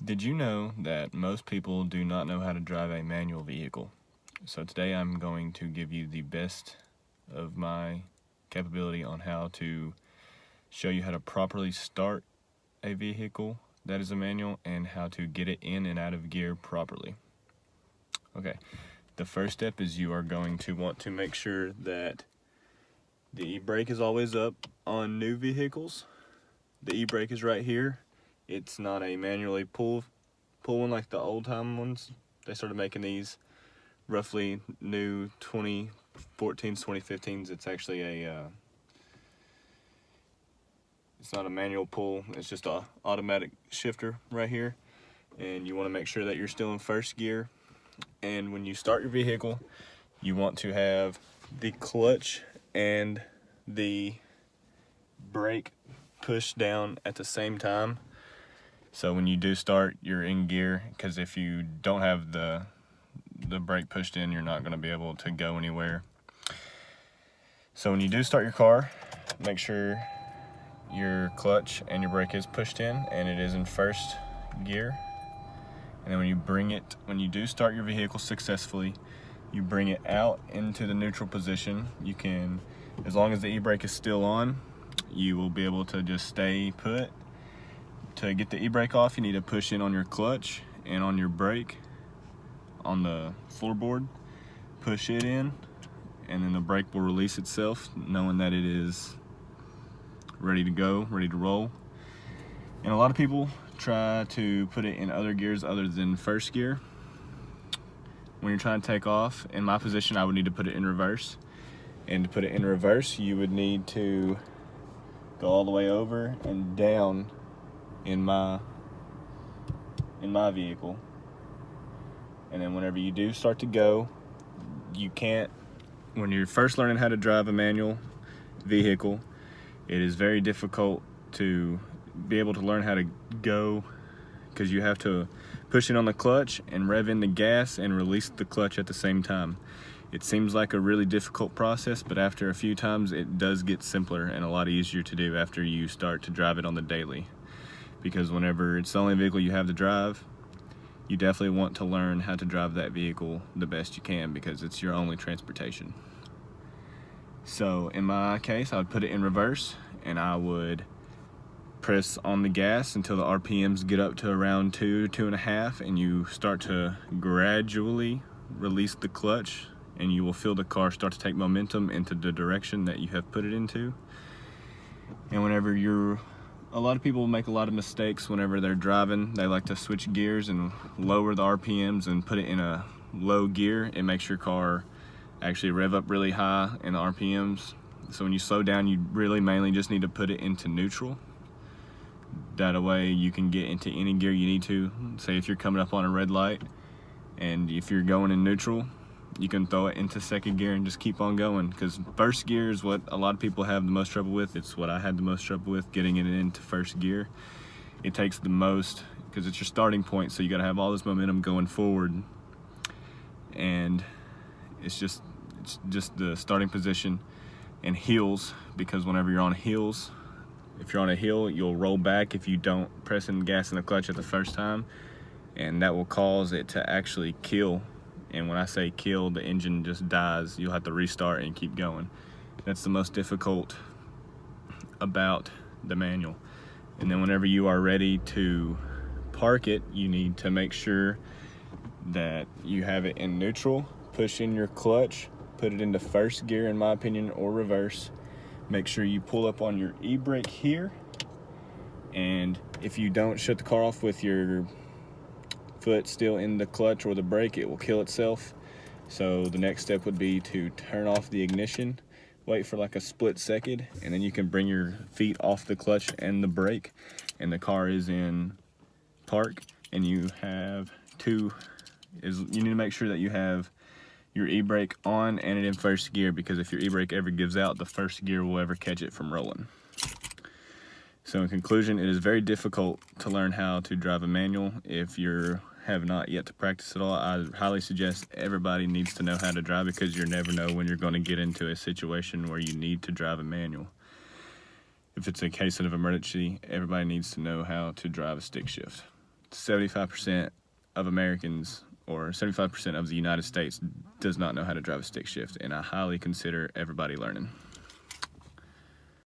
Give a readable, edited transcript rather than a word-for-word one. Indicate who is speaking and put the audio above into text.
Speaker 1: Did you know that most people do not know how to drive a manual vehicle? So today I'm going to give you the best of my capability on how to show you how to properly start a vehicle that is a manual and how to get it in and out of gear properly. Okay, the first step is you are going to want to make sure that the e-brake is always up on new vehicles. The e-brake is right here. It's not a manually pull one like the old time ones. They started making these roughly new 2014s, 2015s. It's actually it's not a manual pull. It's just a automatic shifter right here. And you want to make sure that you're still in first gear. And when you start your vehicle, you want to have the clutch and the brake pushed down at the same time. So when you do start, you're in gear, because if you don't have the brake pushed in, you're not going to be able to go anywhere. So when you do start your car, make sure your clutch and your brake is pushed in and it is in first gear. And then when you do start your vehicle successfully, you bring it out into the neutral position. You can, as long as the e-brake is still on, you will be able to just stay put. To get the e-brake off, you need to push in on your clutch and on your brake on the floorboard. Push it in, and then the brake will release itself, knowing that it is ready to go, ready to roll. And a lot of people try to put it in other gears other than first gear. When you're trying to take off, in my position, I would need to put it in reverse. And to put it in reverse, you would need to go all the way over and down in my vehicle. And then whenever you do start to go, you can't, when you're first learning how to drive a manual vehicle, it is very difficult to be able to learn how to go, because you have to push in on the clutch and rev in the gas and release the clutch at the same time. It seems like a really difficult process, but after a few times it does get simpler and a lot easier to do after you start to drive it on the daily. Because whenever it's the only vehicle you have to drive, you definitely want to learn how to drive that vehicle the best you can, because it's your only transportation. So in my case, I would put it in reverse and I would press on the gas until the RPMs get up to around 2.5, and you start to gradually release the clutch, and you will feel the car start to take momentum into the direction that you have put it into. And a lot of people make a lot of mistakes whenever they're driving. They like to switch gears and lower the RPMs and put it in a low gear. It makes your car actually rev up really high in the RPMs. So when you slow down, you really mainly just need to put it into neutral. That way you can get into any gear you need to. Say if you're coming up on a red light and if you're going in neutral, you can throw it into second gear and just keep on going, because first gear is what a lot of people have the most trouble with. It's what I had the most trouble with, getting it into first gear. It takes the most, because it's your starting point, so you got to have all this momentum going forward, and it's just the starting position and heels, because whenever you're on heels, if you're on a hill, you'll roll back if you don't press in the gas and the clutch at the first time, and that will cause it to actually kill. And when I say kill, the engine just dies. You'll have to restart and keep going. That's the most difficult about the manual. And then whenever you are ready to park it, you need to make sure that you have it in neutral. Push in your clutch, put it into first gear, in my opinion, or reverse. Make sure you pull up on your e-brake here. And if you don't shut the car off with your foot still in the clutch or the brake, it will kill itself. So the next step would be to turn off the ignition, wait for like a split second, and then you can bring your feet off the clutch and the brake, and the car is in park. And you need to make sure that you have your e-brake on and it in first gear, because if your e-brake ever gives out, the first gear will ever catch it from rolling. So in conclusion, it is very difficult to learn how to drive a manual. If you have not yet to practice at all, I highly suggest everybody needs to know how to drive, because you never know when you're going to get into a situation where you need to drive a manual. If it's a case of emergency, everybody needs to know how to drive a stick shift. 75% of Americans, or 75% of the United States, does not know how to drive a stick shift, and I highly consider everybody learning.